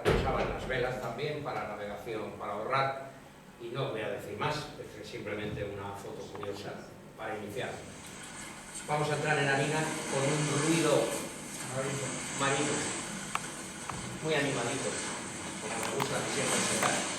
usaban las velas también para navegación, para ahorrar, y no voy a decir más, es simplemente una foto curiosa para iniciar. Vamos a entrar en harina con un ruido marino, muy animadito, como me gusta siempre empezar.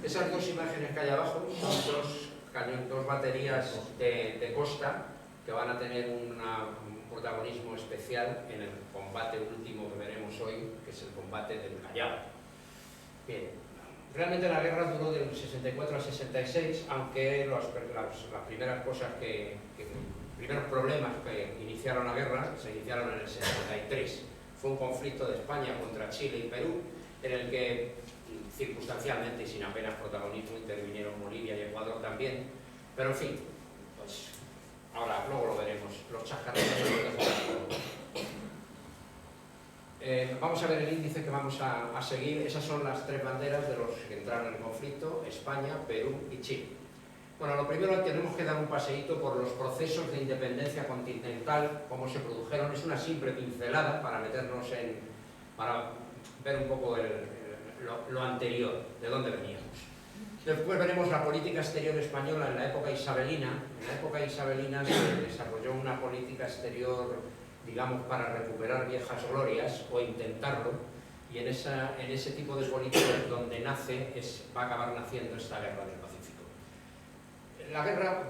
Esas dos imágenes que hay abajo son dos baterías de costa que van a tener un protagonismo especial en el combate último que veremos hoy, que es el combate del Callao. Bien, realmente la guerra duró del 64 al 66, aunque las primeras cosas primeros problemas que iniciaron la guerra se iniciaron en el 73. Fue un conflicto de España contra Chile y Perú, en el que circunstancialmente y sin apenas protagonismo intervinieron Bolivia y Ecuador también, pero en fin, pues ahora luego lo veremos, los chascarrillos. Vamos a ver el índice que vamos a seguir. Esas son las tres banderas de los que entraron en el conflicto: España, Perú y Chile. Bueno, lo primero, tenemos que dar un paseíto por los procesos de independencia continental, cómo se produjeron. Es una simple pincelada para meternos para ver un poco lo anterior, de dónde veníamos. Después veremos la política exterior española en la época isabelina. En la época isabelina se desarrolló una política exterior, digamos, para recuperar viejas glorias, o intentarlo, y en ese tipo de política es donde va a acabar naciendo esta guerra del Pacífico. La guerra,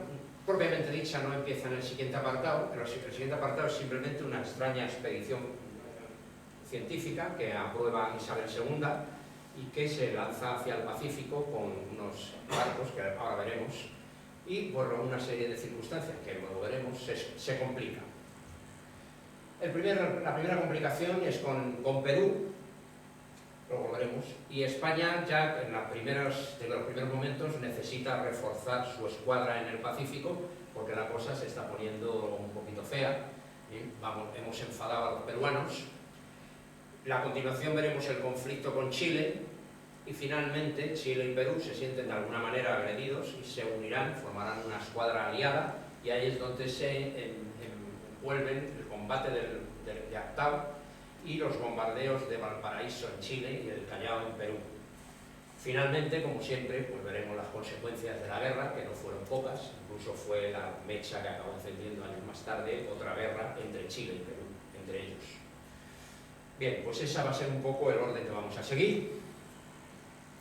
propiamente dicha, no empieza en el siguiente apartado, pero el siguiente apartado es simplemente una extraña expedición científica que aprueba Isabel II, y que se lanza hacia el Pacífico con unos barcos que ahora veremos, y por una serie de circunstancias que luego veremos se complica. La primera complicación es con Perú, luego lo veremos, y España ya de los primeros momentos necesita reforzar su escuadra en el Pacífico, porque la cosa se está poniendo un poquito fea. Hemos enfadado a los peruanos. A continuación veremos el conflicto con Chile, y finalmente Chile y Perú se sienten de alguna manera agredidos y se unirán, formarán una escuadra aliada, y ahí es donde se envuelven el combate de Actau y los bombardeos de Valparaíso en Chile y del Callao en Perú. Finalmente, como siempre, pues veremos las consecuencias de la guerra, que no fueron pocas, incluso fue la mecha que acabó encendiendo años más tarde otra guerra entre Chile y Perú, entre ellos. Bien, pues ese va a ser un poco el orden que vamos a seguir.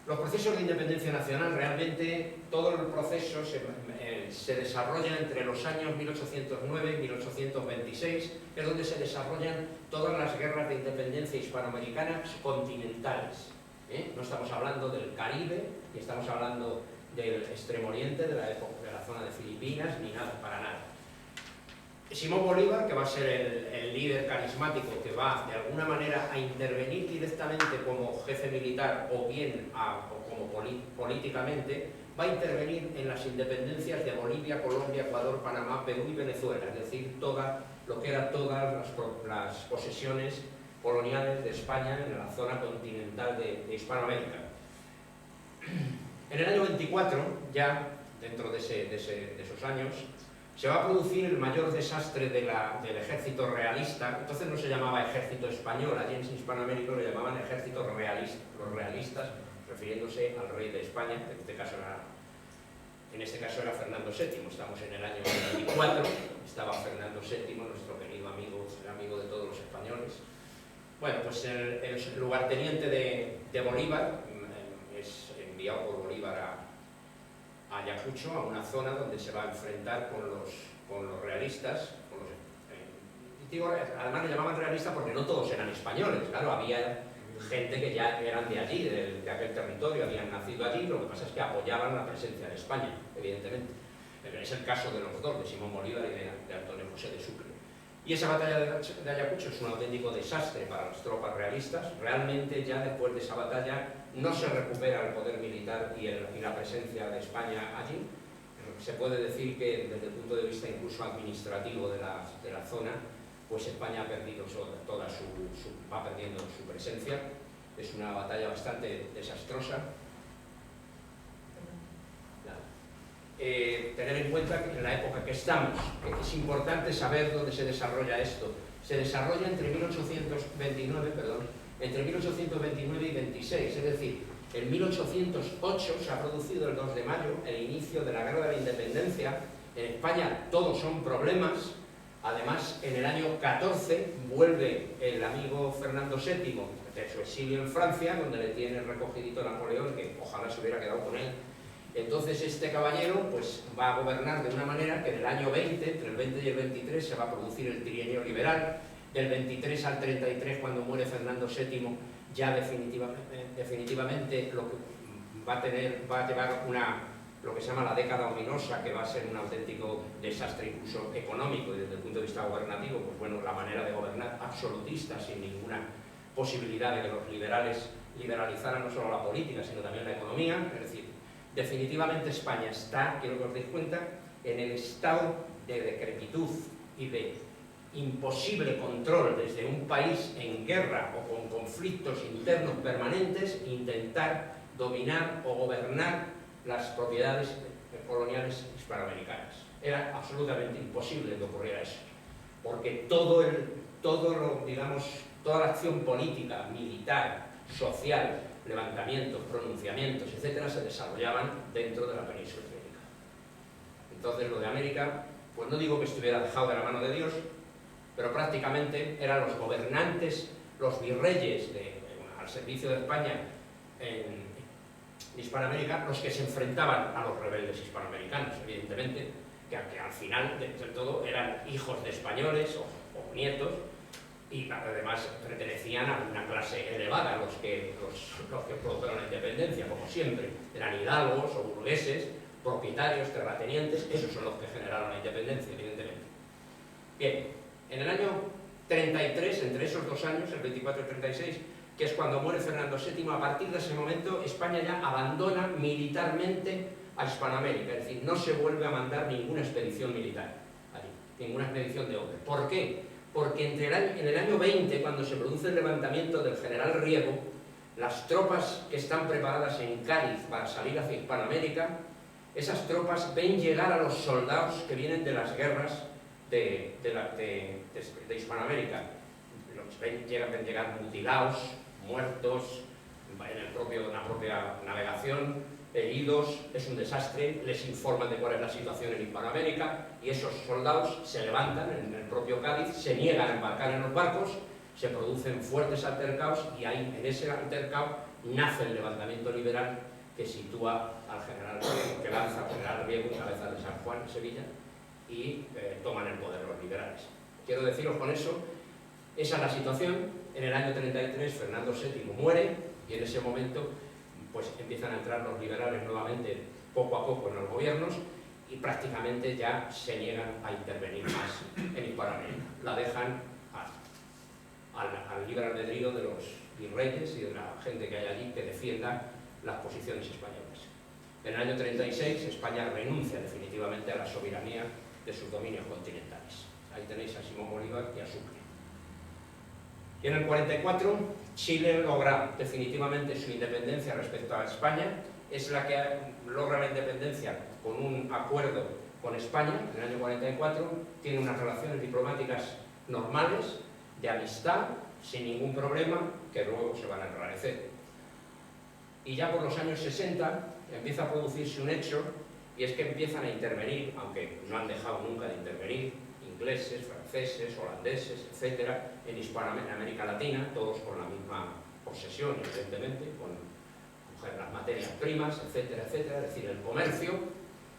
Los procesos de independencia nacional, realmente todo el proceso se desarrolla entre los años 1809 y 1826, es donde se desarrollan todas las guerras de independencia hispanoamericanas continentales. No estamos hablando del Caribe, ni estamos hablando del Extremo Oriente, de la zona de Filipinas, ni nada, para nada. Simón Bolívar, que va a ser el líder carismático que va de alguna manera a intervenir directamente como jefe militar o bien como políticamente, va a intervenir en las independencias de Bolivia, Colombia, Ecuador, Panamá, Perú y Venezuela, es decir, todas las posesiones coloniales de España en la zona continental de Hispanoamérica. En el año 24, ya dentro de esos años, se va a producir el mayor desastre del ejército realista. Entonces no se llamaba ejército español, allí en Hispanoamérica lo llamaban ejército realista, los realistas, refiriéndose al rey de España, que en este caso era Fernando VII. Estamos en el año 24, estaba Fernando VII, nuestro querido amigo, el amigo de todos los españoles. Bueno, pues el lugarteniente de Bolívar es enviado por Bolívar a Ayacucho, a una zona donde se va a enfrentar con los realistas. Además le llamaban realistas porque no todos eran españoles, claro, había gente que ya eran de allí, de aquel territorio, habían nacido allí, lo que pasa es que apoyaban la presencia de España, evidentemente. Es el caso de los dos, de Simón Bolívar y de Antonio José de Sucre. Y esa batalla de Ayacucho es un auténtico desastre para las tropas realistas. Realmente ya después de esa batalla no se recupera el poder militar y la presencia de España allí. Se puede decir que desde el punto de vista incluso administrativo de la zona, pues España ha perdido va perdiendo su presencia. Es una batalla bastante desastrosa. Tener en cuenta que en la época que estamos, que es importante saber dónde se desarrolla esto. Se desarrolla entre 1829 y 26, es decir, en 1808 se ha producido el 2 de mayo el inicio de la Guerra de la Independencia. En España todos son problemas. Además, en el año 14 vuelve el amigo Fernando VII de su exilio en Francia, donde le tiene recogidito Napoleón, que ojalá se hubiera quedado con él. Entonces este caballero pues, va a gobernar de una manera que en el año 20, entre el 20 y el 23, se va a producir el trienio liberal. Del 23 al 33, cuando muere Fernando VII, ya definitivamente lo que va a llevar lo que se llama la década ominosa, que va a ser un auténtico desastre incluso económico, y desde el punto de vista gobernativo, pues bueno, la manera de gobernar absolutista, sin ninguna posibilidad de que los liberales liberalizaran no solo la política, sino también la economía. Es decir, definitivamente España está, quiero que os deis cuenta, en el estado de decrepitud y de imposible control desde un país en guerra o con conflictos internos permanentes, intentar dominar o gobernar las propiedades coloniales hispanoamericanas. Era absolutamente imposible que ocurriera eso, porque toda la acción política, militar, social, levantamientos, pronunciamientos, etcétera, se desarrollaban dentro de la península ibérica. Entonces lo de América, pues no digo que estuviera dejado de la mano de Dios, pero prácticamente eran los gobernantes, los virreyes al servicio de España en Hispanoamérica los que se enfrentaban a los rebeldes hispanoamericanos, evidentemente, que al final, de todo, eran hijos de españoles o nietos, y además pertenecían a una clase elevada, los que produjeron la independencia, como siempre, eran hidalgos o burgueses, propietarios, terratenientes. Esos son los que generaron la independencia, evidentemente. Bien, en el año 33, entre esos dos años, el 24 y el 36, que es cuando muere Fernando VII, a partir de ese momento España ya abandona militarmente a Hispanoamérica, es decir, no se vuelve a mandar ninguna expedición militar allí, ninguna expedición de hombre. ¿Por qué? Porque en el año 20, cuando se produce el levantamiento del general Riego, las tropas que están preparadas en Cádiz para salir hacia Hispanoamérica, esas tropas ven llegar a los soldados que vienen de las guerras de Hispanoamérica. Los ven llegar mutilados, muertos, en la propia navegación, heridos. Es un desastre. Les informan de cuál es la situación en Hispanoamérica y esos soldados se levantan en el propio Cádiz, se niegan a embarcar en los barcos, se producen fuertes altercados y ahí, en ese altercado, nace el levantamiento liberal que sitúa al general Riego, que lanza al general Riego en cabeza de San Juan, Sevilla, y toman el poder los liberales. Quiero deciros con eso, esa es la situación. En el año 33 Fernando VII muere y en ese momento pues empiezan a entrar los liberales nuevamente poco a poco en los gobiernos y prácticamente ya se niegan a intervenir más en Hispanoamérica. La dejan al libre albedrío de los virreyes y de la gente que hay allí que defienda las posiciones españolas. En el año 36 España renuncia definitivamente a la soberanía de sus dominios continentales. Ahí tenéis a Simón Bolívar y a Sucre. Y en el 44 Chile logra definitivamente su independencia respecto a España. Es la que logra la independencia con un acuerdo con España en el año 44. Tiene unas relaciones diplomáticas normales, de amistad, sin ningún problema, que luego se van a enrarecer. Y ya por los años 60 empieza a producirse un hecho, y es que empiezan a intervenir, aunque no han dejado nunca de intervenir, ingleses, franceses, holandeses, etcétera, en América Latina, todos con la misma obsesión, evidentemente, con coger las materias primas, etcétera, etcétera, es decir, el comercio.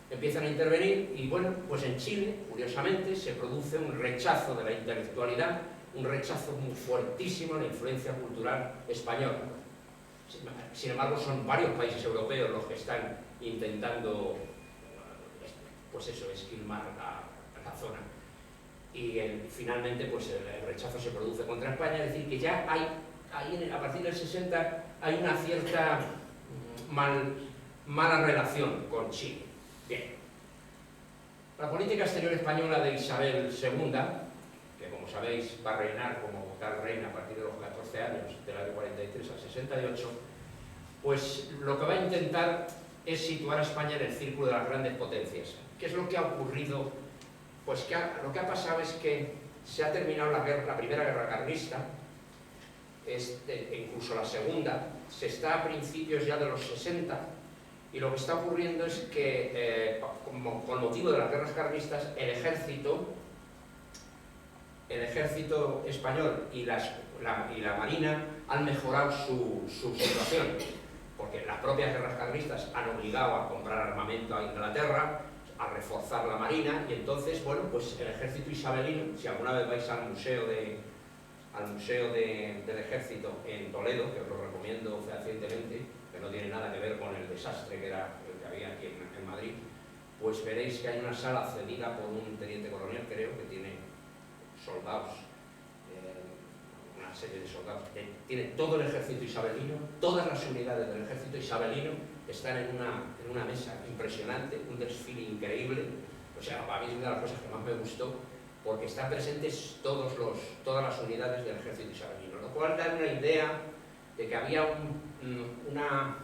Empiezan a intervenir y, bueno, pues en Chile, curiosamente, se produce un rechazo de la intelectualidad, un rechazo muy fuertísimo a la influencia cultural española. Sin embargo, son varios países europeos los que están intentando pues eso, esquilmar la zona. Y finalmente pues el rechazo se produce contra España, es decir, que ya hay a partir del 60 hay una cierta mala relación con Chile. Bien. La política exterior española de Isabel II, que como sabéis va a reinar como tal reina a partir de los 14 años, del año 43 al 68, pues lo que va a intentar es situar a España en el círculo de las grandes potencias. ¿Qué es lo que ha ocurrido? Pues lo que ha pasado es que se ha terminado la primera guerra carlista, incluso la segunda, se está a principios ya de los 60, y lo que está ocurriendo es que, con motivo de las guerras carlistas, el ejército español y la marina han mejorado su situación, porque las propias guerras carlistas han obligado a comprar armamento a Inglaterra, a reforzar la marina, y entonces, bueno, pues el ejército isabelino, si alguna vez vais al museo del ejército en Toledo, que os lo recomiendo fehacientemente, que no tiene nada que ver con el desastre que era el que había aquí en Madrid, pues veréis que hay una sala cedida por un teniente coronel, creo, que tiene soldados, una serie de soldados, tiene todo el ejército isabelino, todas las unidades del ejército isabelino están en una mesa impresionante, un desfile increíble. O sea, a mí es una de las cosas que más me gustó, porque están presentes todas las unidades del ejército isabelino, lo cual da una idea de que había una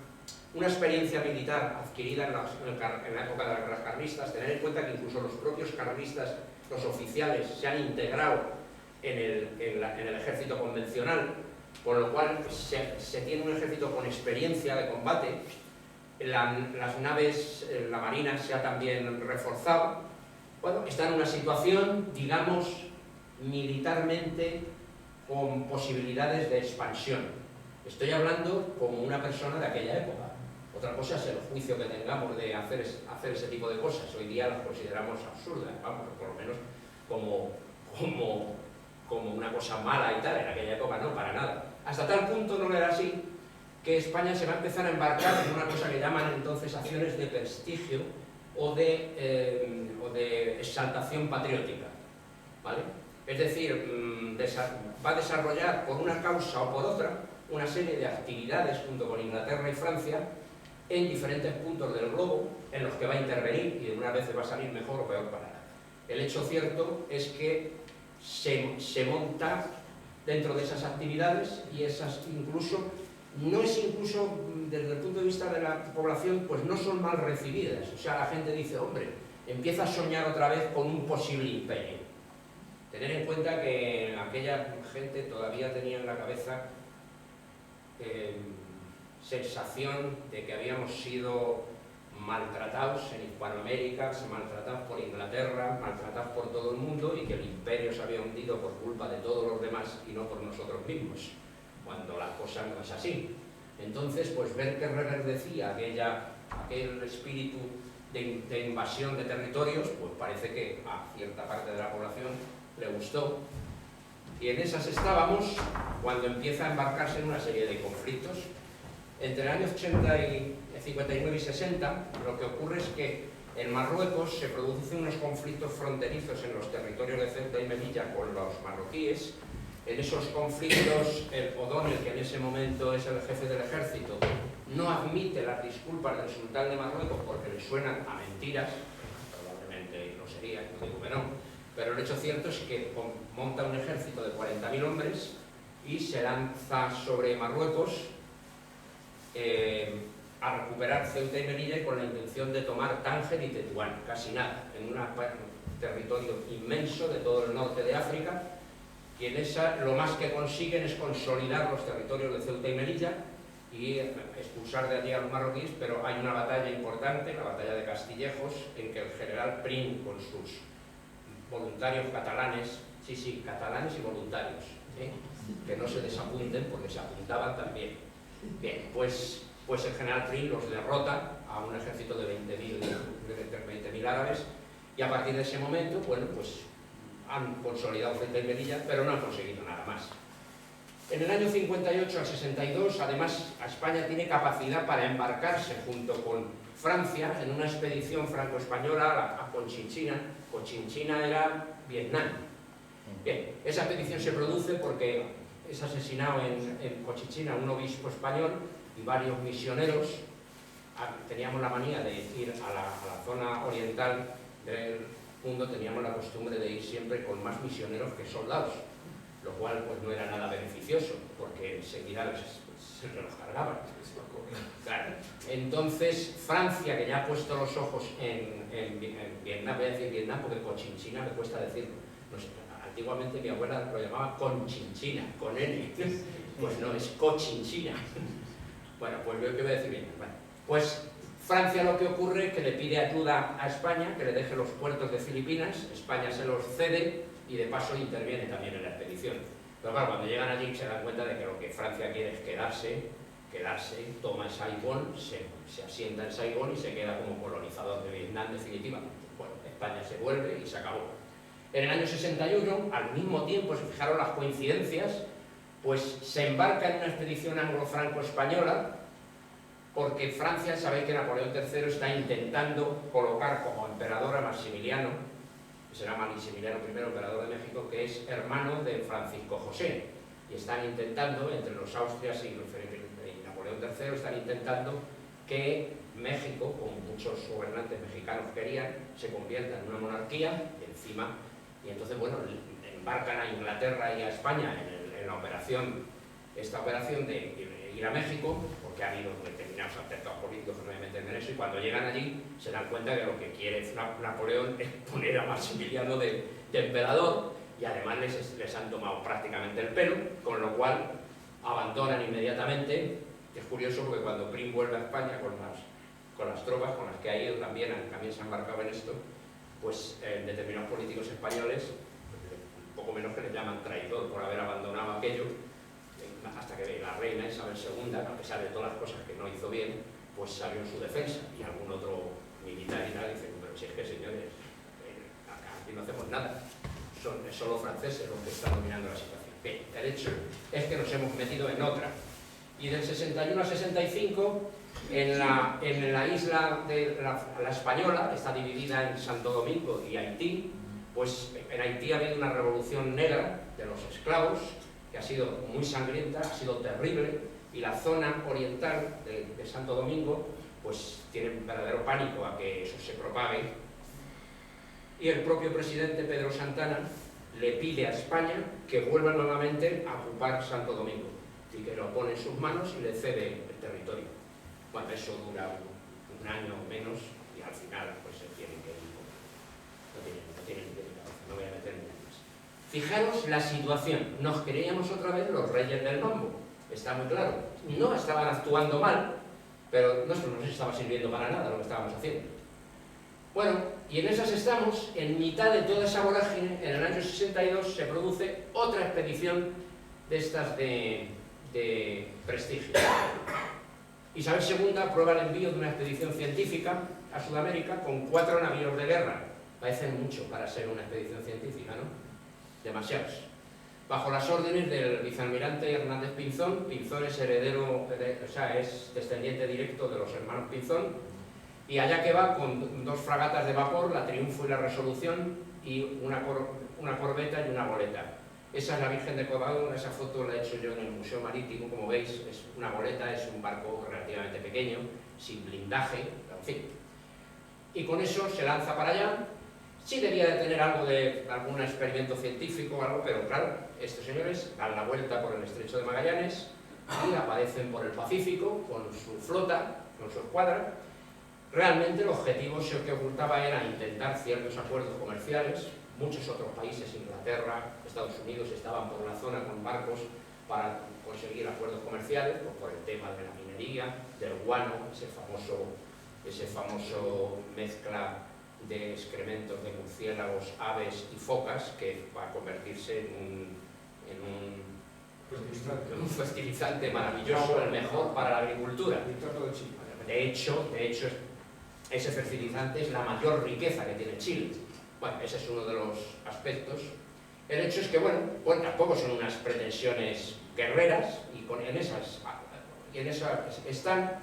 experiencia militar adquirida en la época de las guerras carlistas. Tener en cuenta que incluso los propios carlistas, los oficiales, se han integrado en el ejército convencional, con lo cual se tiene un ejército con experiencia de combate. Las naves, la marina se ha también reforzado. Bueno, está en una situación, digamos, militarmente con posibilidades de expansión. Estoy hablando como una persona de aquella época. Otra cosa es el juicio que tengamos de hacer ese tipo de cosas. Hoy día las consideramos absurdas, vamos, por lo menos como una cosa mala y tal. En aquella época no, para nada. Hasta tal punto no era así, que España se va a empezar a embarcar en una cosa que llaman entonces acciones de prestigio o de exaltación patriótica, ¿vale? Es decir, va a desarrollar por una causa o por otra una serie de actividades junto con Inglaterra y Francia en diferentes puntos del globo en los que va a intervenir, y de una vez va a salir mejor o peor para nada. El hecho cierto es que se monta dentro de esas actividades, y esas incluso desde el punto de vista de la población, pues no son mal recibidas. O sea, la gente dice, hombre, empieza a soñar otra vez con un posible imperio. Tener en cuenta que aquella gente todavía tenía en la cabeza sensación de que habíamos sido maltratados en Hispanoamérica, maltratados por Inglaterra, maltratados por todo el mundo, y que el imperio se había hundido por culpa de todos los demás y no por nosotros mismos, cuando la cosa no es así. Entonces, pues ver que reverdecía aquel espíritu de invasión de territorios, pues parece que a cierta parte de la población le gustó. Y en esas estábamos cuando empieza a embarcarse en una serie de conflictos. Entre el año 59 y 60, lo que ocurre es que en Marruecos se producen unos conflictos fronterizos en los territorios de Ceuta y Melilla con los marroquíes. En esos conflictos, el O'Donnell, que en ese momento es el jefe del ejército, no admite las disculpas del sultán de Marruecos porque le suenan a mentiras, probablemente lo sería, no digo que no, pero el hecho cierto es que monta un ejército de 40.000 hombres y se lanza sobre Marruecos a recuperar Ceuta y Melilla, con la intención de tomar Tánger y Tetuán, casi nada, en un territorio inmenso de todo el norte de África. Y en esa lo más que consiguen es consolidar los territorios de Ceuta y Melilla y expulsar de allí a los marroquíes, pero hay una batalla importante, la batalla de Castillejos, en que el general Prim, con sus voluntarios catalanes, sí, catalanes y voluntarios, que no se desapunten porque se apuntaban también. Bien, pues el general Prim los derrota a un ejército de 20.000 árabes, y a partir de ese momento, bueno, pues han consolidado Ceuta y Melilla, pero no han conseguido nada más. En el año 58 al 62, además, España tiene capacidad para embarcarse junto con Francia, en una expedición franco-española a Cochinchina. Cochinchina era Vietnam. Bien, esa expedición se produce porque es asesinado en Cochinchina un obispo español y varios misioneros. Teníamos la manía de ir a la zona oriental del mundo, teníamos la costumbre de ir siempre con más misioneros que soldados, lo cual pues no era nada beneficioso, porque enseguida se los cargaban. Claro. Entonces Francia, que ya ha puesto los ojos en Vietnam, voy a decir Vietnam porque Cochinchina me cuesta decirlo, no sé, antiguamente mi abuela lo llamaba Conchinchina, con N, pues no, es Cochinchina. Bueno, pues yo que voy a decir bien. Bueno, pues Francia lo que ocurre es que le pide ayuda a España, que le deje los puertos de Filipinas, España se los cede y de paso interviene también en la expedición. Pero claro, cuando llegan allí se dan cuenta de que lo que Francia quiere es quedarse, toma Saigón, se asienta en Saigón y se queda como colonizador de Vietnam definitivamente. Bueno, España se vuelve y se acabó. En el año 61, al mismo tiempo, se fijaron las coincidencias, pues se embarca en una expedición anglo-franco-española, porque Francia, sabéis que Napoleón III está intentando colocar como emperador a Maximiliano, que será Maximiliano I, emperador de México, que es hermano de Francisco José, y están intentando, entre los Austrias y Napoleón III, están intentando que México, como muchos gobernantes mexicanos querían, se convierta en una monarquía, y entonces, bueno, embarcan a Inglaterra y a España en la operación, esta operación de ir a México, porque ha habido determinados altercados políticos que no voy a meterme en eso, y cuando llegan allí se dan cuenta que lo que quiere Napoleón es poner a Maximiliano de emperador, y además les han tomado prácticamente el pelo, con lo cual abandonan inmediatamente. Es curioso porque cuando Prim vuelve a España con las tropas con las que ha ido también se ha embarcado en esto, pues determinados políticos españoles, poco menos que le llaman traidor por haber abandonado aquello, hasta que la reina Isabel II, a pesar de todas las cosas que no hizo bien, pues salió en su defensa, y algún otro militar y tal dice, pero si es que señores, acá aquí no hacemos nada, son solo franceses los que están dominando la situación. Bien, el hecho es que nos hemos metido en otra, y del 61 al 65, en la isla de la Española, está dividida en Santo Domingo y Haití, pues en Haití ha habido una revolución negra de los esclavos, que ha sido muy sangrienta, ha sido terrible, y la zona oriental de Santo Domingo pues tiene un verdadero pánico a que eso se propague, y el propio presidente Pedro Santana le pide a España que vuelva nuevamente a ocupar Santo Domingo, y que lo pone en sus manos y le cede el territorio. Bueno, eso dura un año o menos, y al final pues se tienen que ir. No tienen que ir, no voy a meterme en más. Fijaros la situación, nos creíamos otra vez los reyes del mambo, está muy claro. No estaban actuando mal, pero no nos estaba sirviendo para nada lo que estábamos haciendo. Bueno, y en esas estamos, en mitad de toda esa vorágine, en el año 62 se produce otra expedición de estas de prestigio. Isabel II aprueba el envío de una expedición científica a Sudamérica con 4 navíos de guerra. Parece mucho para ser una expedición científica, ¿no? Demasiados. Bajo las órdenes del vicealmirante Hernández Pinzón. Pinzón es heredero, es descendiente directo de los hermanos Pinzón, y allá que va con 2 fragatas de vapor, la Triunfo y la Resolución, y una corbeta y una goleta. Esa es la Virgen de Covadonga, esa foto la he hecho yo en el Museo Marítimo, como veis, es una goleta, es un barco relativamente pequeño, sin blindaje, en fin. Y con eso se lanza para allá. Sí debía de tener algo de algún experimento científico o algo, pero claro, estos señores dan la vuelta por el Estrecho de Magallanes y aparecen por el Pacífico con su flota, con su escuadra. Realmente el objetivo que ocultaba era intentar ciertos acuerdos comerciales. Muchos otros países, Inglaterra, Estados Unidos, estaban por la zona con barcos para conseguir acuerdos comerciales, pues por el tema de la minería, del guano, ese famoso mezcla de excrementos de murciélagos, aves y focas, que va a convertirse en un fertilizante maravilloso, el mejor para la agricultura. De hecho, ese fertilizante es la mayor riqueza que tiene Chile. Bueno, ese es uno de los aspectos. El hecho es que, bueno, tampoco son unas pretensiones guerreras, y en esas están.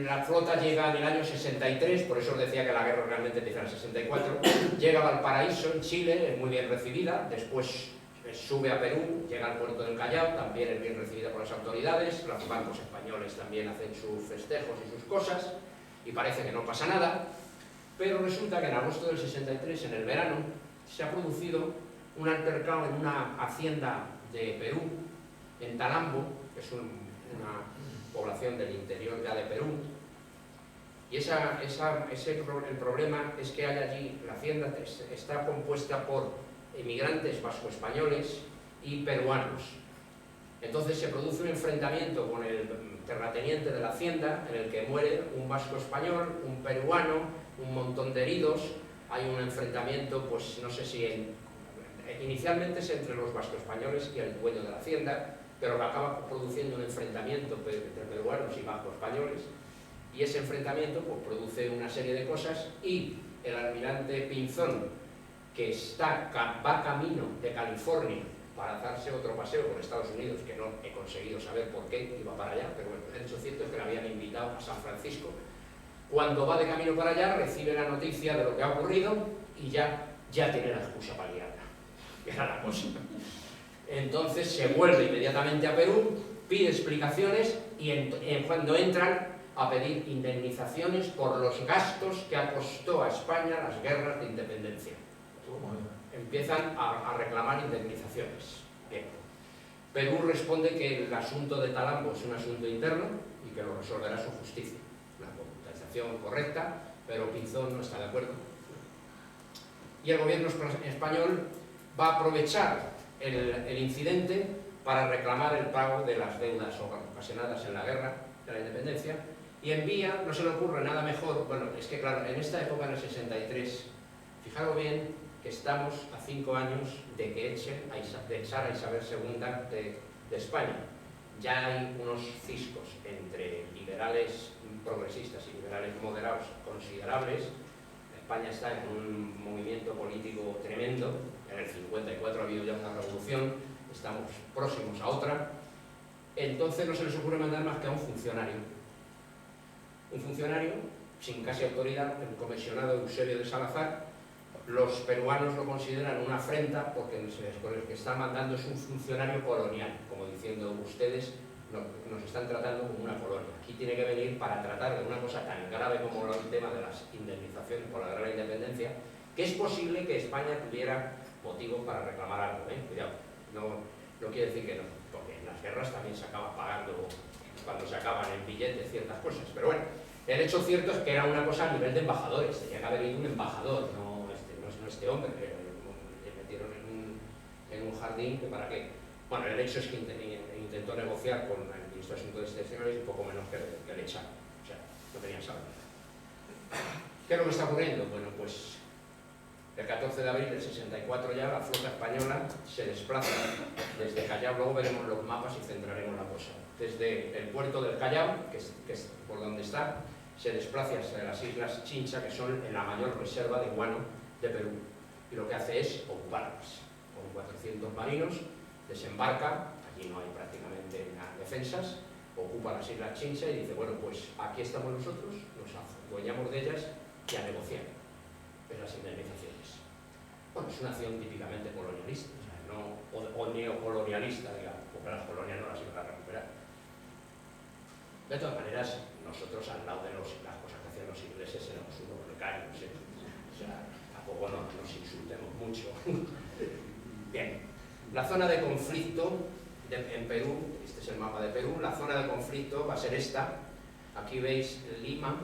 La flota llega en el año 63, por eso os decía que la guerra realmente empieza en el 64, llega a Valparaíso, en Chile, es muy bien recibida, después sube a Perú, llega al puerto del Callao, también es bien recibida por las autoridades, los bancos españoles también hacen sus festejos y sus cosas, y parece que no pasa nada, pero resulta que en agosto del 63, en el verano, se ha producido un altercado en una hacienda de Perú, en Talambo, que es una población del interior ya de Perú, y el problema es que hay allí, la hacienda está compuesta por emigrantes vasco-españoles y peruanos. Entonces se produce un enfrentamiento con el terrateniente de la hacienda, en el que muere un vasco-español, un peruano, un montón de heridos. Hay un enfrentamiento, pues no sé si inicialmente es entre los vasco-españoles y el dueño de la hacienda, pero que acaba produciendo un enfrentamiento entre peruanos y vasco-españoles, y ese enfrentamiento pues, produce una serie de cosas, y el almirante Pinzón, que va camino de California para darse otro paseo por Estados Unidos, que no he conseguido saber por qué iba para allá, pero bueno, el hecho cierto es que le habían invitado a San Francisco. Cuando va de camino para allá, recibe la noticia de lo que ha ocurrido y ya tiene la excusa para liarla. Era la cosa. Entonces se vuelve inmediatamente a Perú, pide explicaciones y cuando entran a pedir indemnizaciones por los gastos que costó a España las guerras de independencia. Empiezan a reclamar indemnizaciones. Bien. Perú responde que el asunto de Talambo es un asunto interno y que lo resolverá su justicia. Una compensación correcta, pero Pinzón no está de acuerdo. Y el gobierno español va a aprovechar el incidente para reclamar el pago de las deudas ocasionadas en la guerra de la independencia y envía, no se le ocurre nada mejor, bueno, es que claro, en esta época, en el 63, fijaros bien que estamos a 5 años de que echar a Isabel II de España. Ya hay unos ciscos entre liberales progresistas y liberales moderados considerables. España está en un movimiento político tremendo. En el 54 ha habido ya una revolución, estamos próximos a otra. Entonces no se les ocurre mandar más que a un funcionario. Un funcionario sin casi autoridad, el comisionado Eusebio de Salazar. Los peruanos lo consideran una afrenta porque el que está mandando es un funcionario colonial, como diciendo ustedes nos están tratando como una colonia. Aquí tiene que venir para tratar de una cosa tan grave como el tema de las indemnizaciones por la guerra de la independencia, que es posible que España tuviera motivos para reclamar algo. Cuidado, no quiere decir que no, porque en las guerras también se acaba pagando cuando se acaban en billetes ciertas cosas, pero bueno, el hecho cierto es que era una cosa a nivel de embajadores, tenía que haber ido un embajador, no este hombre, que le metieron en un jardín, que para qué. Bueno, el hecho es que intentó negociar con el ministro de Asuntos Exteriores y poco menos que le echaron, o sea, no tenían salud. ¿Qué es lo que está ocurriendo? Bueno, pues el 14 de abril del 64 ya la flota española se desplaza desde Callao, luego veremos los mapas y centraremos la cosa. Desde el puerto del Callao, que es por donde está, se desplaza hacia las islas Chincha, que son la mayor reserva de guano de Perú, y lo que hace es ocuparlas. Con 400 marinos, desembarca, allí no hay prácticamente defensas, ocupa las islas Chincha y dice, bueno, pues aquí estamos nosotros, nos adueñamos de ellas y a negociar las indemnizaciones. Bueno, es una acción típicamente colonialista, o sea, o neocolonialista, digamos, porque las colonias no las iban a recuperar. De todas maneras, nosotros al lado de las cosas que hacían los ingleses éramos unos precarios, o sea, tampoco nos insultemos mucho. Bien, la zona de conflicto en Perú, este es el mapa de Perú, la zona de conflicto va a ser esta. Aquí veis Lima,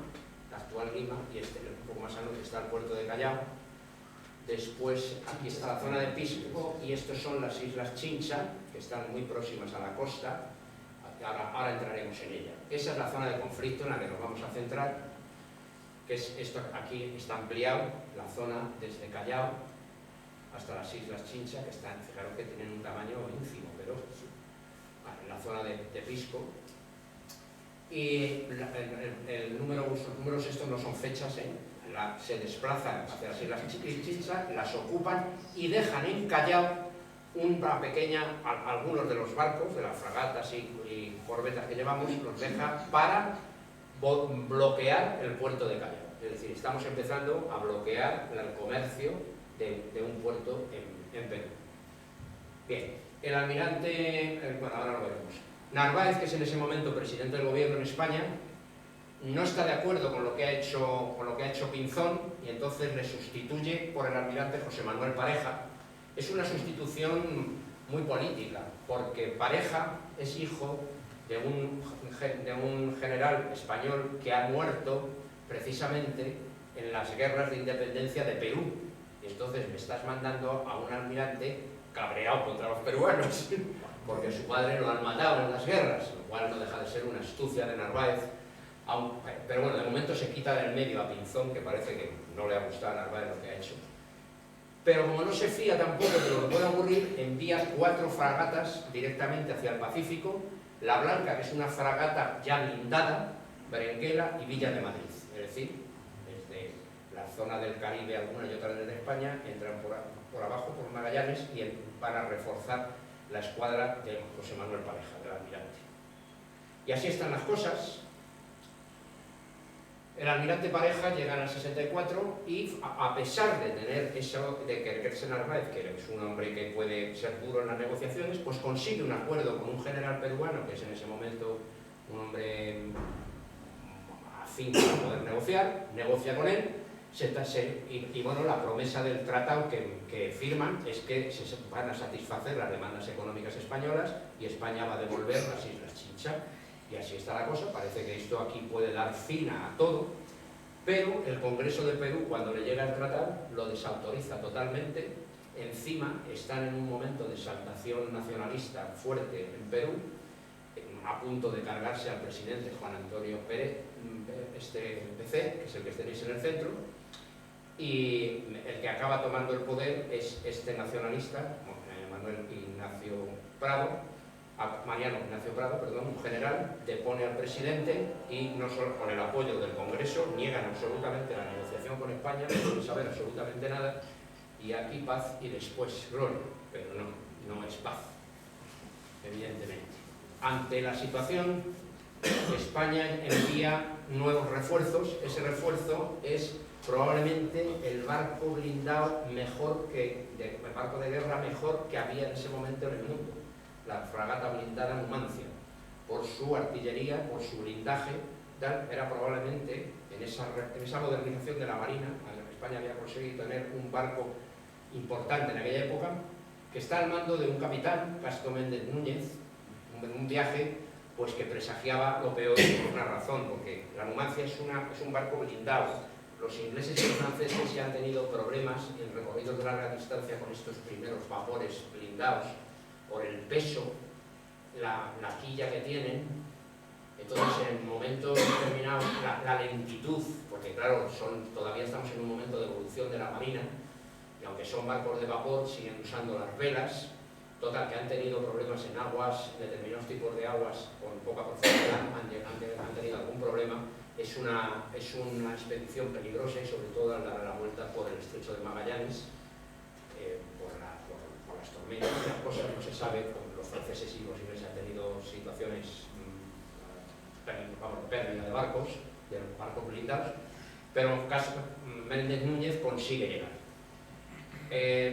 la actual Lima, y un poco más al norte está el puerto de Callao. Después aquí está la zona de Pisco y estas son las islas Chincha, que están muy próximas a la costa. Ahora entraremos en ella. Esa es la zona de conflicto en la que nos vamos a centrar, que es esto, aquí está ampliado, la zona desde Callao hasta las islas Chincha, que están, fijaros que tienen un tamaño ínfimo, pero en la zona de Pisco. Y los números estos no son fechas, se desplazan hacia las islas Chincha, las ocupan y dejan en Callao una pequeña, algunos de los barcos, de las fragatas y corbetas que llevamos, los deja para bloquear el puerto de Callao. Es decir, estamos empezando a bloquear el comercio de un puerto en Perú. Bien, el almirante, bueno, ahora lo veremos. Narváez, que es en ese momento presidente del gobierno en España, no está de acuerdo con lo que ha hecho Pinzón y entonces le sustituye por el almirante José Manuel Pareja. Es una sustitución muy política, porque Pareja es hijo de un general español que ha muerto precisamente en las guerras de independencia de Perú. Y entonces me estás mandando a un almirante cabreado contra los peruanos, porque su padre lo han matado en las guerras, lo cual no deja de ser una astucia de Narváez. Pero bueno, de momento se quita del medio a Pinzón, que parece que no le ha gustado a Narváez lo que ha hecho. Pero como no se fía tampoco de lo que pueda ocurrir, envía 4 fragatas directamente hacia el Pacífico: La Blanca, que es una fragata ya blindada, Berenguela y Villa de Madrid. Es decir, desde la zona del Caribe, alguna y otra desde España, entran por abajo, por Magallanes, y van a reforzar la escuadra de José Manuel Pareja, del almirante. Y así están las cosas. El almirante Pareja llega en el 64 y, a pesar de tener eso, de creerse Narváez, que es un hombre que puede ser duro en las negociaciones, pues consigue un acuerdo con un general peruano, que es en ese momento un hombre afín para poder negociar, negocia con él, y bueno, la promesa del tratado que firman es que se van a satisfacer las demandas económicas españolas y España va a devolver las Islas Chincha. Y así está la cosa. Parece que esto aquí puede dar fin a todo, pero el Congreso de Perú, cuando le llega el tratado, lo desautoriza totalmente. Encima están en un momento de exaltación nacionalista fuerte en Perú, a punto de cargarse al presidente Juan Antonio Pérez, PC, que es el que tenéis en el centro, y el que acaba tomando el poder es este nacionalista, Mariano Ignacio Prado, un general, depone al presidente y, no solo con el apoyo del Congreso, niegan absolutamente la negociación con España, no quieren saber absolutamente nada, y aquí paz y después gloria, pero no es paz, evidentemente. Ante la situación, España envía nuevos refuerzos. Ese refuerzo es probablemente el barco blindado el barco de guerra mejor que había en ese momento en el mundo, la fragata blindada Numancia, por su artillería, por su blindaje. Era probablemente, en esa modernización de la Marina, España había conseguido tener un barco importante en aquella época, que está al mando de un capitán, Castro Méndez Núñez, un viaje pues que presagiaba lo peor por una razón, porque la Numancia es un barco blindado. Los ingleses y los franceses ya han tenido problemas en recorridos de larga distancia con estos primeros vapores blindados, por el peso, la quilla que tienen. Entonces, en momentos determinados, la lentitud, porque claro, todavía estamos en un momento de evolución de la marina, y aunque son barcos de vapor, siguen usando las velas. Total, que han tenido problemas en aguas, determinados tipos de aguas con poca profundidad, han tenido algún problema. Es una expedición peligrosa y sobre todo al dar la vuelta por el estrecho de Magallanes, por las tormentas y las cosas, no se sabe. Los franceses y los ingleses han tenido situaciones de pérdida de barcos blindados, pero Méndez Núñez consigue llegar.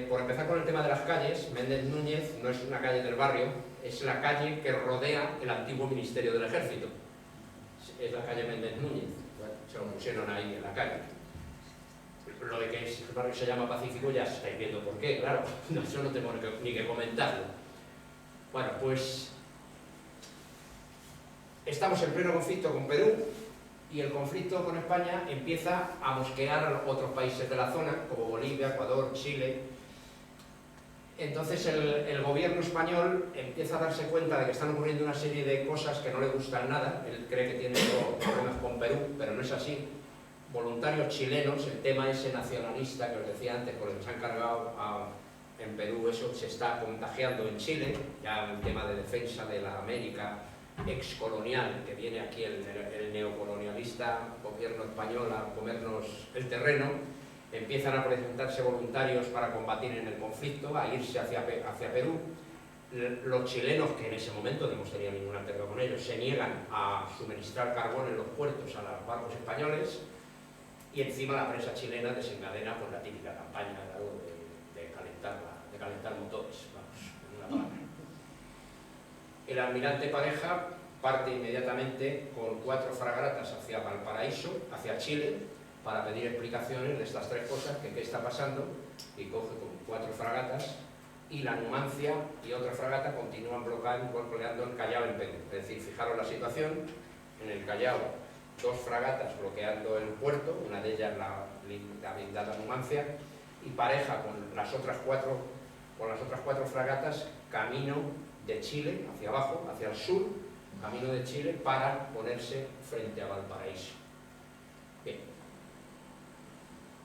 Por empezar con el tema de las calles, Méndez Núñez no es una calle del barrio, es la calle que rodea el antiguo Ministerio del Ejército. Es la calle Méndez Núñez, bueno, se lo pusieron ahí en la calle. Lo de que el barrio se llama Pacífico ya se estáis viendo por qué, claro, eso no tengo ni que comentarlo. Bueno, pues estamos en pleno conflicto con Perú, y el conflicto con España empieza a mosquear a otros países de la zona, como Bolivia, Ecuador, Chile. Entonces el gobierno español empieza a darse cuenta de que están ocurriendo una serie de cosas que no le gustan nada. Él cree que tiene problemas con Perú, pero no es así. Voluntarios chilenos, el tema ese nacionalista que os decía antes, con el que se han cargado en Perú, eso se está contagiando en Chile, ya el tema de defensa de la América excolonial, que viene aquí el neocolonialista gobierno español a comernos el terreno. Empiezan a presentarse voluntarios para combatir en el conflicto, a irse hacia Perú. Los chilenos, que en ese momento no hemos tenido ninguna guerra con ellos, se niegan a suministrar carbón en los puertos a los barcos españoles, y encima la prensa chilena desencadena pues, la típica campaña de calentar motores, vamos, en una palabra. El almirante Pareja parte inmediatamente con 4 fragatas hacia Valparaíso, hacia Chile, para pedir explicaciones de estas 3 cosas, que qué está pasando, y coge con 4 fragatas, y la Numancia y otra fragata continúan bloqueando el Callao en Perú. Es decir, fijaros la situación, en el Callao 2 fragatas bloqueando el puerto, una de ellas la blindada Numancia, y Pareja con las otras 4 fragatas camino de Chile, hacia abajo, hacia el sur, camino de Chile, para ponerse frente a Valparaíso. Bien.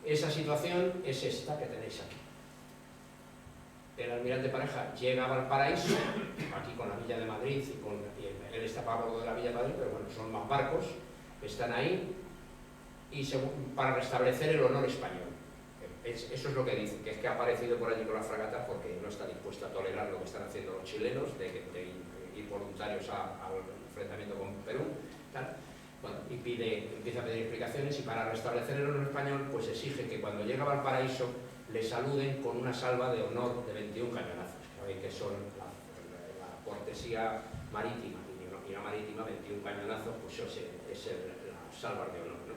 Esa situación es esta que tenéis aquí. El almirante Pareja llega a Valparaíso, aquí con la Villa de Madrid, y él está a bordo de la Villa de Madrid, pero bueno, son más barcos que están ahí, y para restablecer el honor español. Eso es lo que dice, que es que ha aparecido por allí con las fragatas porque no está dispuesto a tolerar lo que están haciendo los chilenos, de ir voluntarios al enfrentamiento con Perú, tal. Bueno, y empieza a pedir explicaciones, y para restablecer el honor español, pues exige que cuando llega a Valparaíso le saluden con una salva de honor de 21 cañonazos, que son la cortesía marítima, y la marítima, 21 cañonazos, pues eso es la salva de honor, ¿no?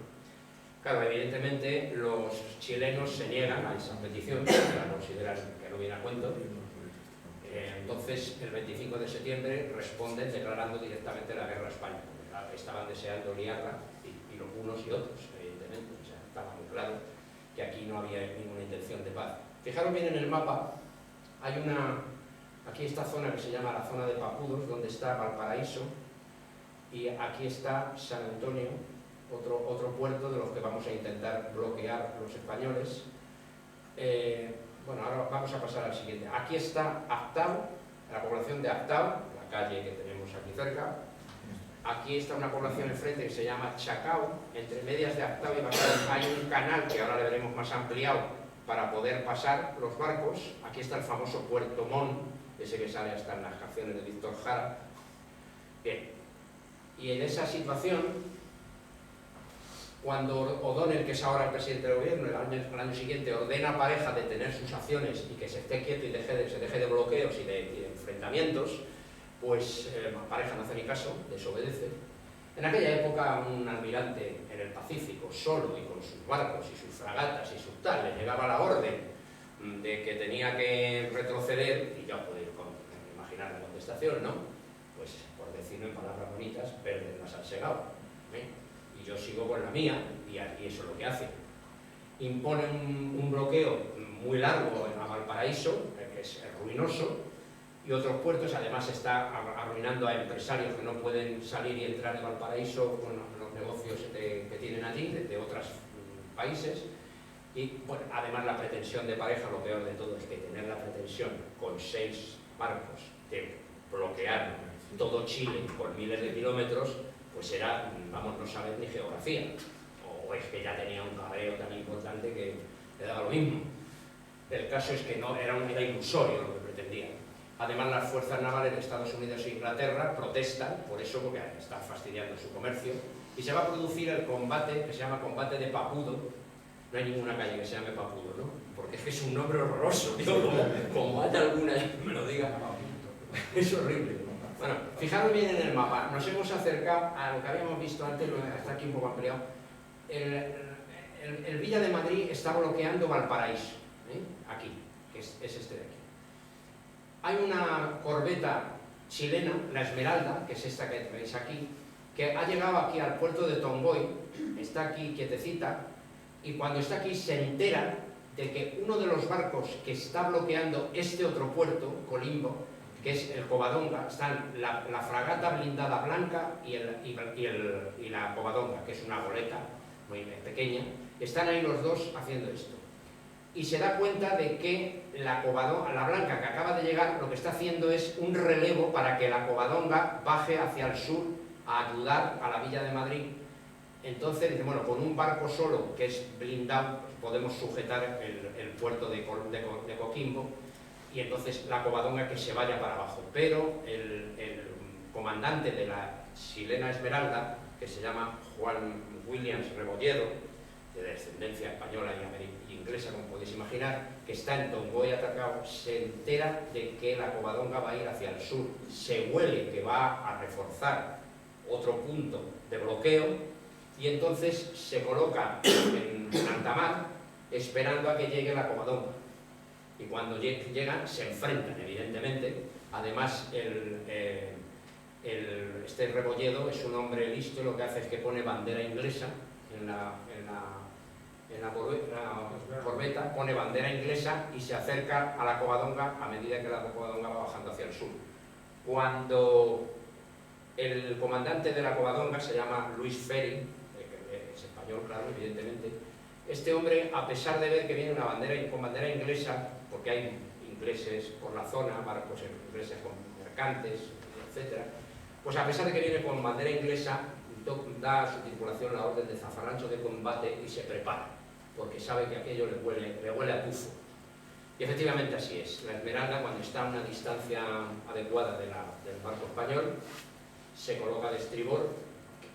Claro, evidentemente los chilenos se niegan a esa petición, la consideran que no viene a cuento. Entonces, el 25 de septiembre responden declarando directamente la guerra a España. Estaban deseando liarla, y los unos y otros, evidentemente. O sea, estaba muy claro que aquí no había ninguna intención de paz. Fijaros bien en el mapa, hay aquí esta zona que se llama la zona de Papudos, donde está Valparaíso, y aquí está San Antonio, otro puerto de los que vamos a intentar bloquear los españoles. Bueno, ahora vamos a pasar al siguiente. Aquí está Actao, la población de Actao, la calle que tenemos aquí cerca. Aquí está una población enfrente que se llama Chacao. Entre medias de Actao y Bacao hay un canal que ahora le veremos más ampliado para poder pasar los barcos. Aquí está el famoso Puerto Montt, ese que sale hasta en las canciones de Víctor Jara. Bien, y en esa situación, cuando O'Donnell, que es ahora el presidente del gobierno, el año siguiente ordena a Pareja detener sus acciones y que se esté quieto y se deje de bloqueos y de enfrentamientos, pues Pareja no hace ni caso, desobedece. En aquella época un almirante en el Pacífico, solo y con sus barcos y sus fragatas y sus tal, le llegaba la orden de que tenía que retroceder, y ya os podéis imaginar la contestación, ¿no? Pues, por decirlo en palabras bonitas, perderlas al segado, ¿eh? Y yo sigo con la mía, y eso es lo que hace. Impone un bloqueo muy largo a Valparaíso, que es ruinoso, y otros puertos. Además está arruinando a empresarios que no pueden salir y entrar de Valparaíso con los negocios que tienen allí, de otros países. Y bueno, además la pretensión de Pareja, lo peor de todo, es que tener la pretensión con 6 barcos de bloquear todo Chile por miles de kilómetros, pues era, vamos, no saber ni geografía, o es que ya tenía un cabreo tan importante que le daba lo mismo. El caso es que no, era ilusorio lo que pretendía. Además, las fuerzas navales de Estados Unidos e Inglaterra protestan por eso, porque están fastidiando su comercio, y se va a producir el combate que se llama Combate de Papudo. No hay ninguna calle que se llame Papudo, ¿no? Porque es que es un nombre horroroso, tío, como haya alguna, me lo diga. Es horrible. Bueno, fijaros bien en el mapa, nos hemos acercado a lo que habíamos visto antes, está aquí un poco ampliado. El Villa de Madrid está bloqueando Valparaíso, aquí, que es este de aquí. Hay una corbeta chilena, la Esmeralda, que es esta que veis aquí, que ha llegado aquí al puerto de Tongoy, está aquí quietecita, y cuando está aquí se entera de que uno de los barcos que está bloqueando este otro puerto, Colimbo, que es el Covadonga, están la fragata blindada blanca y la Covadonga, que es una goleta muy pequeña, están ahí los dos haciendo esto. Y se da cuenta de que la blanca que acaba de llegar, lo que está haciendo es un relevo para que la Covadonga baje hacia el sur a ayudar a la Villa de Madrid. Entonces dice, bueno, con un barco solo, que es blindado, podemos sujetar el puerto de Coquimbo. y entonces la Covadonga que se vaya para abajo. Pero el comandante de la chilena Esmeralda, que se llama Juan Williams Rebolledo, de descendencia española y inglesa, como podéis imaginar, que está en Tongoy atracado, se entera de que la Covadonga va a ir hacia el sur, se huele que va a reforzar otro punto de bloqueo, y entonces se coloca en alta mar esperando a que llegue la Covadonga. Y cuando llegan, se enfrentan, evidentemente. Además, este Rebolledo es un hombre listo, lo que hace es que pone bandera inglesa en la corbeta, pone bandera inglesa y se acerca a la Covadonga a medida que la Covadonga va bajando hacia el sur. Cuando el comandante de la Covadonga se llama Luis Ferry, es español, claro, evidentemente, este hombre, a pesar de ver que viene una bandera con bandera inglesa, porque hay ingleses por la zona, barcos ingleses con mercantes, etc., pues a pesar de que viene con bandera inglesa, da a su tripulación la orden de zafarrancho de combate y se prepara, porque sabe que aquello le huele a tufo. Y efectivamente así es. La Esmeralda, cuando está a una distancia adecuada del barco español, se coloca de estribor,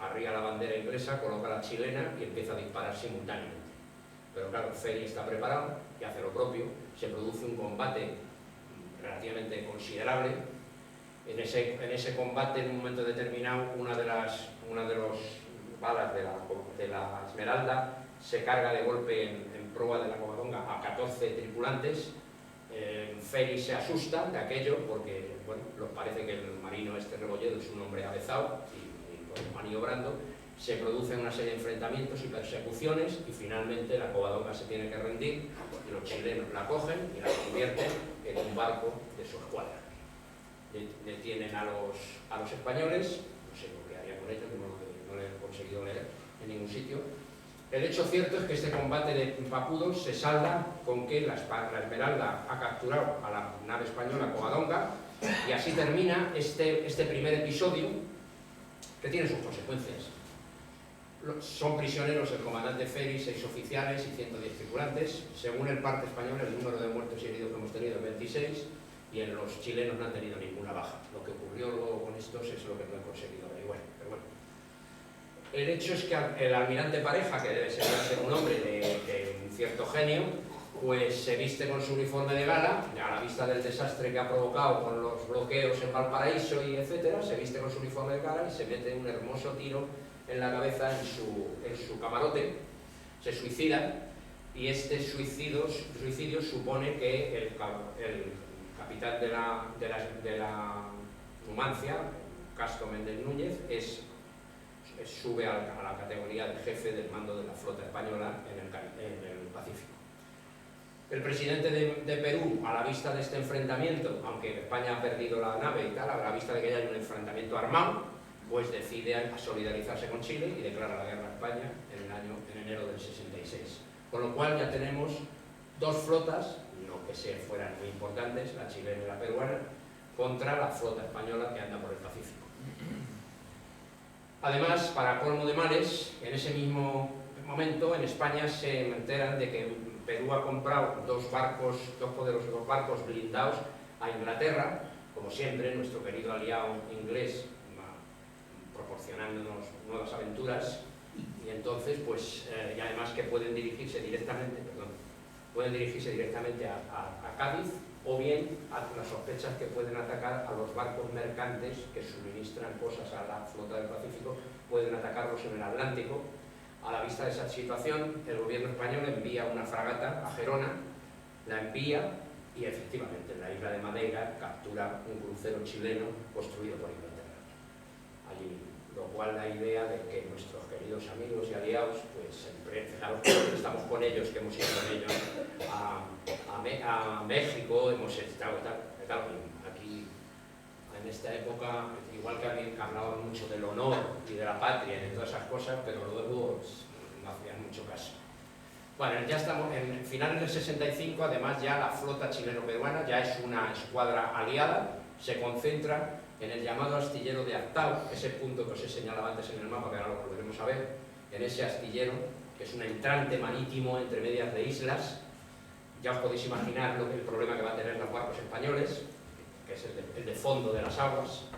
arriba la bandera inglesa, coloca la chilena y empieza a disparar simultáneamente. Pero claro, Ferry está preparado y hace lo propio. Se produce un combate relativamente considerable. En ese combate, en un momento determinado, una de las balas de la Esmeralda se carga de golpe en proa de la Covadonga a 14 tripulantes. Ferry se asusta de aquello porque, bueno, nos parece que el marino este Rebolledo es un hombre avezado y maniobrando. Se producen una serie de enfrentamientos y persecuciones y finalmente la Covadonga se tiene que rendir y los chilenos la cogen y la convierten en un barco de su escuadra. Detienen a los españoles, no sé lo que haría con ellos, no lo he conseguido leer en ningún sitio. El hecho cierto es que este combate de papudos se salda con que la Esmeralda ha capturado a la nave española Covadonga y así termina este primer episodio que tiene sus consecuencias. Son prisioneros el comandante Ferry, 6 oficiales y 110 tripulantes. Según el parte español, el número de muertos y heridos que hemos tenido es 26 y en los chilenos no han tenido ninguna baja. Lo que ocurrió luego con estos es lo que no he conseguido averiguar, pero bueno. El hecho es que el almirante Pareja, que debe ser un hombre de un cierto genio, pues se viste con su uniforme de gala, a la vista del desastre que ha provocado con los bloqueos en Valparaíso y etcétera, se viste con su uniforme de gala y se mete un hermoso tiro en la cabeza en su camarote, se suicida, y este suicidio supone que el capitán de la Numancia, Castro Méndez Núñez, sube a la categoría de jefe del mando de la flota española en el Pacífico. El presidente de Perú, a la vista de este enfrentamiento, aunque España ha perdido la nave y tal, a la vista de que ya hay un enfrentamiento armado, pues decide solidarizarse con Chile y declara la guerra a España en enero del 66. Con lo cual ya tenemos dos flotas, no que fueran muy importantes, la chilena y la peruana, contra la flota española que anda por el Pacífico. Además, para colmo de males, en ese mismo momento en España se enteran de que Perú ha comprado dos poderosos barcos blindados a Inglaterra, como siempre, nuestro querido aliado inglés proporcionándonos nuevas aventuras, y entonces, pues, y además que pueden dirigirse directamente a Cádiz, o bien a las sospechas que pueden atacar a los barcos mercantes que suministran cosas a la flota del Pacífico, pueden atacarlos en el Atlántico. A la vista de esa situación, el gobierno español envía una fragata a Gerona, la envía y efectivamente en la isla de Madeira captura un crucero chileno construido por Inglaterra. Allí, lo cual la idea de que nuestros queridos amigos y aliados, pues fijaros que estamos con ellos, que hemos ido con ellos a México, hemos estado claro, aquí en esta época, igual que hablaban mucho del honor y de la patria y de todas esas cosas, pero luego no hacían mucho caso. Bueno, ya estamos en finales del 65, además ya la flota chileno-peruana ya es una escuadra aliada, se concentra en el llamado astillero de Actao, ese punto que os he señalado antes en el mapa, que ahora lo volveremos a ver, en ese astillero, que es un entrante marítimo entre medias de islas. ya os podéis imaginar el problema que van a tener los barcos españoles, que es el de fondo de las aguas.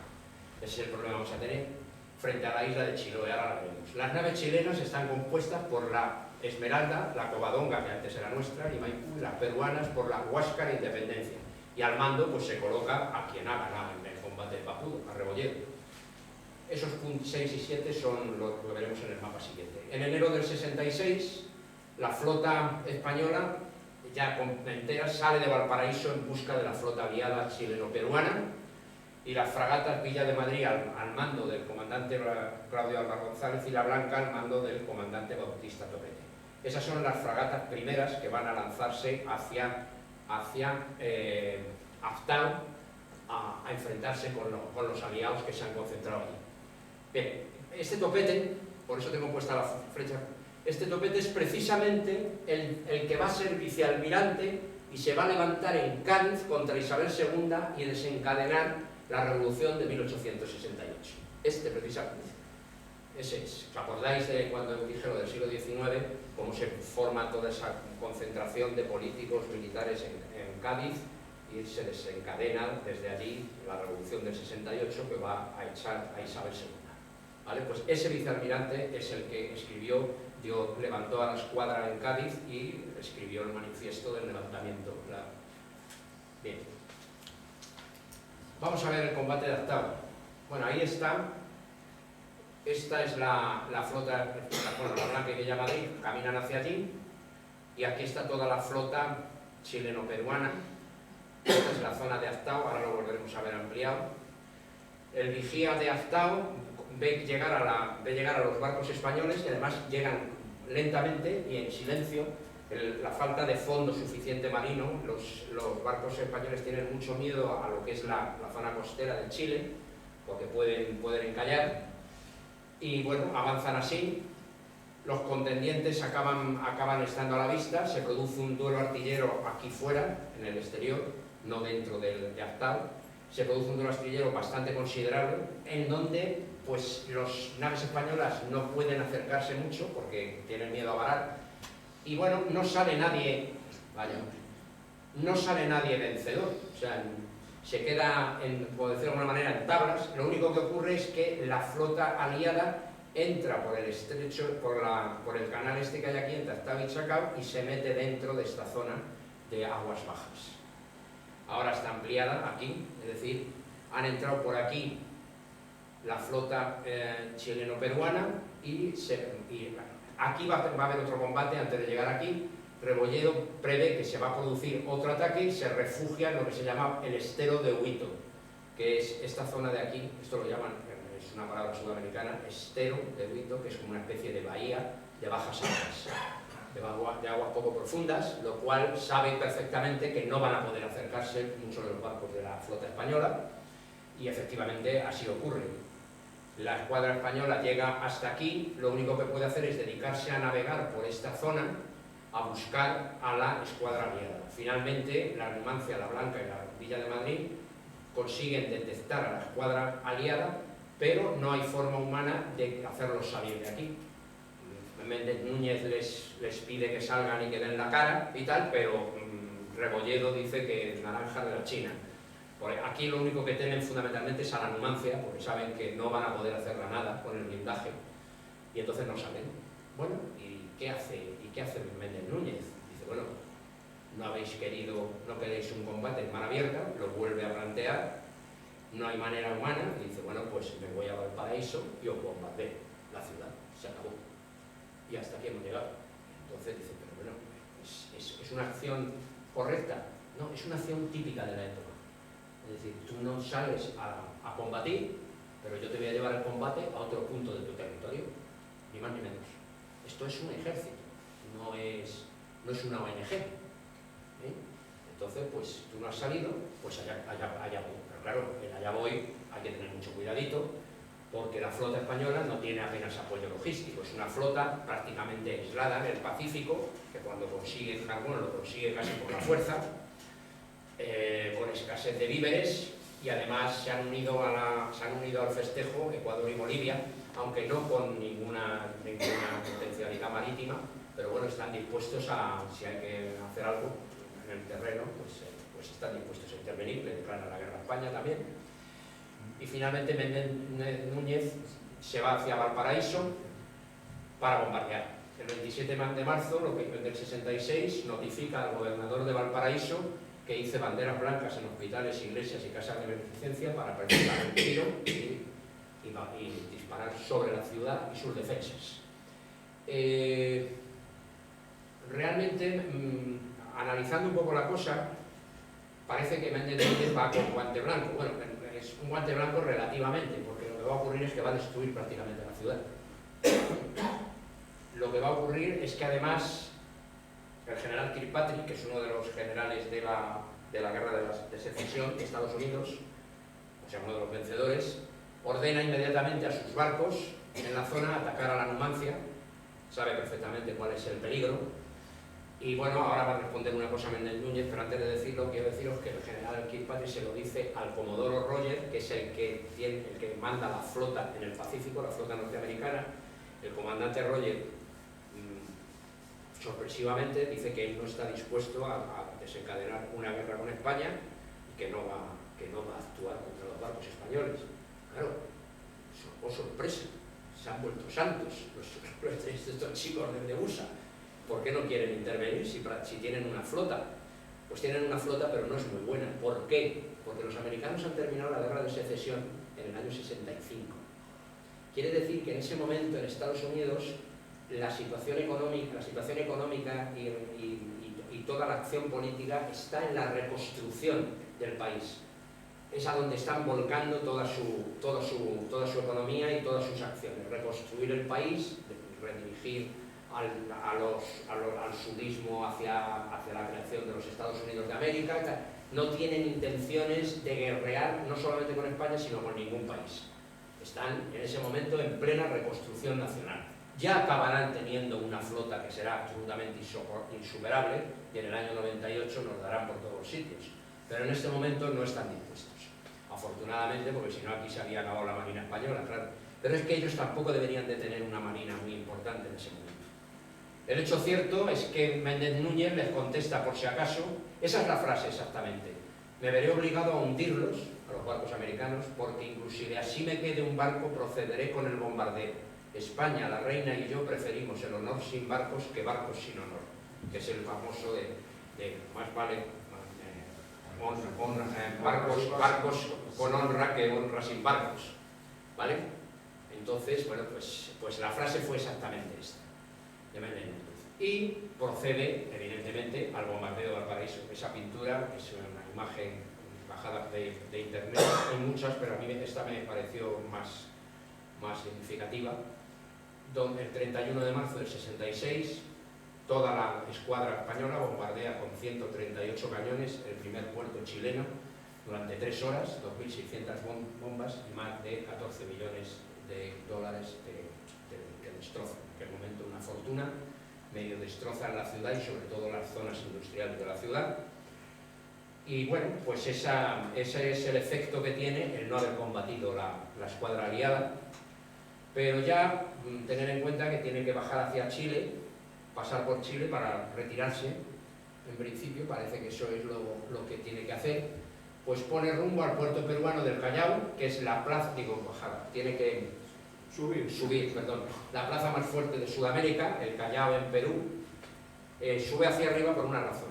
Ese es el problema que vamos a tener frente a la isla de Chiloé. Ahora la veremos. Las naves chilenas están compuestas por la Esmeralda, la Covadonga, que antes era nuestra, y Maipú, las peruanas por la Huáscar e Independencia. Y al mando pues se coloca a quien ha ganado en el combate de Papudo, a Rebolledo. Esos puntos 6 y 7 son lo que veremos en el mapa siguiente. En enero del 66, la flota española, ya entera, sale de Valparaíso en busca de la flota aliada chileno-peruana, y las fragatas Villa de Madrid al mando del comandante Claudio Alba González y la Blanca al mando del comandante Bautista Topete. Esas son las fragatas primeras que van a lanzarse hacia Aztao a enfrentarse con los aliados que se han concentrado allí. Bien, este topete, por eso tengo puesta la flecha, este topete es precisamente el que va a ser vicealmirante y se va a levantar en Cádiz contra Isabel II y desencadenar la revolución de 1868. Este precisamente. Ese es. ¿Os acordáis de cuando dije lo del siglo XIX, cómo se forma toda esa concentración de políticos militares en Cádiz y se desencadena desde allí la revolución del 68 que va a echar a Isabel II? ¿Vale? Pues ese vicealmirante es el que levantó a la escuadra en Cádiz y escribió el manifiesto del levantamiento. Bien. Vamos a ver el combate de Aztao. Bueno, ahí está. Esta es la flota, bueno, la Blanca y Villa Madrid, caminan hacia allí. Y aquí está toda la flota chileno-peruana. Esta es la zona de Aztao, ahora lo volveremos a ver ampliado. El vigía de Aztao ve llegar a los barcos españoles y además llegan lentamente y en silencio. La falta de fondo suficiente marino, los barcos españoles tienen mucho miedo a lo que es la zona costera de Chile, porque pueden encallar, y bueno, avanzan así. Los contendientes acaban estando a la vista, se produce un duelo artillero aquí fuera, en el exterior, no dentro de Aztao. Se produce un duelo artillero bastante considerable, en donde pues las naves españolas no pueden acercarse mucho porque tienen miedo a varar. Y bueno, no sale nadie vencedor, o sea, se queda, por decirlo de alguna manera, en tablas. Lo único que ocurre es que la flota aliada entra por el estrecho, por el canal este que hay aquí entre Aztao y Chacao y se mete dentro de esta zona de aguas bajas. Ahora está ampliada aquí, es decir, han entrado por aquí la flota chileno-peruana y aquí va a haber otro combate antes de llegar aquí. Rebolledo prevé que se va a producir otro ataque y se refugia en lo que se llama el estero de Huito, que es esta zona de aquí. Esto lo llaman, es una palabra sudamericana, estero de Huito, que es como una especie de bahía de bajas aguas, de aguas poco profundas, lo cual saben perfectamente que no van a poder acercarse muchos de los barcos de la flota española, y efectivamente así ocurre. La escuadra española llega hasta aquí, lo único que puede hacer es dedicarse a navegar por esta zona a buscar a la escuadra aliada. Finalmente, la Numancia, la Blanca y la Villa de Madrid consiguen detectar a la escuadra aliada, pero no hay forma humana de hacerlos salir de aquí. Méndez Núñez les pide que salgan y que den la cara y tal, pero Rebolledo dice que naranja de la China. Aquí lo único que temen fundamentalmente es a la Numancia, porque saben que no van a poder hacerla nada con el blindaje, y entonces no salen. Bueno, ¿y qué hace Méndez Núñez? Dice, bueno, no queréis un combate en mar abierta, lo vuelve a plantear, no hay manera humana, y dice, bueno, pues me voy a Valparaíso y os bombardeo la ciudad, se acabó. Y hasta aquí hemos llegado. Entonces dice, pero bueno, ¿es una acción correcta? No, es una acción típica de la época. Es decir, tú no sales a combatir, pero yo te voy a llevar el combate a otro punto de tu territorio, ni más ni menos. Esto es un ejército, no es una ONG. Entonces, pues tú no has salido, pues allá voy. Pero claro, en allá voy hay que tener mucho cuidadito, porque la flota española no tiene apenas apoyo logístico. Es una flota prácticamente aislada en el Pacífico, que cuando consigue carbón lo consigue casi por la fuerza, con escasez de víveres, y además se han unido al festejo Ecuador y Bolivia, aunque no con ninguna potencialidad marítima, pero bueno, están dispuestos a, si hay que hacer algo, el terreno, pues están dispuestos a intervenir, le declaran la guerra a España también. Y finalmente Méndez Núñez se va hacia Valparaíso para bombardear. El 27 de marzo del 66 notifica al gobernador de Valparaíso que hice banderas blancas en hospitales, iglesias y casas de beneficencia para practicar el tiro y disparar sobre la ciudad y sus defensas. Realmente, analizando un poco la cosa, parece que Méndez Núñez va con guante blanco. Bueno, es un guante blanco relativamente, porque lo que va a ocurrir es que va a destruir prácticamente la ciudad. Lo que va a ocurrir es que además el general Kirkpatrick, que es uno de los generales de la guerra de secesión de Estados Unidos, o sea, uno de los vencedores, ordena inmediatamente a sus barcos en la zona atacar a la Numancia, sabe perfectamente cuál es el peligro, y bueno, ahora va a responder una cosa Méndez Núñez, pero antes de decirlo, quiero deciros que el general Kirkpatrick se lo dice al comodoro Roger, que es el que manda la flota en el Pacífico, la flota norteamericana. El comandante Roger, sorpresivamente, dice que él no está dispuesto a desencadenar una guerra con España y que no va a actuar contra los barcos españoles. Claro, oh sorpresa, se han vuelto santos estos chicos de USA. ¿Por qué no quieren intervenir si tienen una flota? Pues tienen una flota, pero no es muy buena. ¿Por qué? Porque los americanos han terminado la guerra de secesión en el año 65. Quiere decir que en ese momento en Estados Unidos la situación económica y toda la acción política está en la reconstrucción del país. Es a donde están volcando toda su economía y todas sus acciones. Reconstruir el país, redirigir al sudismo hacia la creación de los Estados Unidos de América. No tienen intenciones de guerrear no solamente con España, sino con ningún país. Están en ese momento en plena reconstrucción nacional. Ya acabarán teniendo una flota que será absolutamente insuperable y en el año 98 nos darán por todos los sitios. Pero en este momento no están dispuestos. Afortunadamente, porque si no aquí se había acabado la Marina Española, claro. Pero es que ellos tampoco deberían de tener una marina muy importante en ese momento. El hecho cierto es que Méndez Núñez les contesta por si acaso, esa es la frase exactamente: me veré obligado a hundirlos, a los barcos americanos, porque inclusive así me quede un barco procederé con el bombardeo. España, la reina y yo preferimos el honor sin barcos que barcos sin honor, que es el famoso de más vale barcos con honra que honra sin barcos, ¿vale? Entonces, bueno, pues la frase fue exactamente esta, de Méndez Núñez. Y procede, evidentemente, al bombardeo de Valparaíso. Esa pintura es una imagen bajada de internet, hay muchas, pero a mí esta me pareció más significativa, donde el 31 de marzo del 66 toda la escuadra española bombardea con 138 cañones el primer puerto chileno durante 3 horas, 2.600 bombas y más de 14 millones de dólares que destrozan. En aquel momento una fortuna, medio destrozan la ciudad y sobre todo las zonas industriales de la ciudad. Y bueno, pues ese es el efecto que tiene el no haber combatido la escuadra aliada. Pero ya tener en cuenta que tiene que bajar hacia Chile, pasar por Chile para retirarse. En principio parece que eso es lo que tiene que hacer. Pues pone rumbo al puerto peruano del Callao, que es la plaza, bajada, tiene que subir, la plaza más fuerte de Sudamérica, el Callao en Perú. Sube hacia arriba por una razón,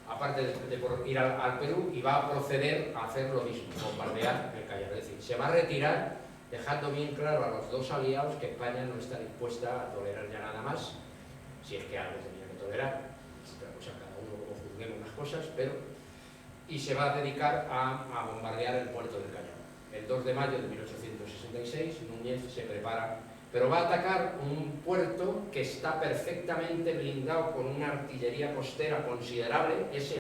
aparte de por ir al Perú, y va a proceder a hacer lo mismo, bombardear el Callao. Es decir, se va a retirar, dejando bien claro a los dos aliados que España no está dispuesta a tolerar ya nada más, si es que algo tenía que tolerar, otra cosa, cada uno como juzguemos las cosas, y se va a dedicar a bombardear el puerto del Callao. El 2 de mayo de 1866 Núñez se prepara, pero va a atacar un puerto que está perfectamente blindado con una artillería costera considerable, ese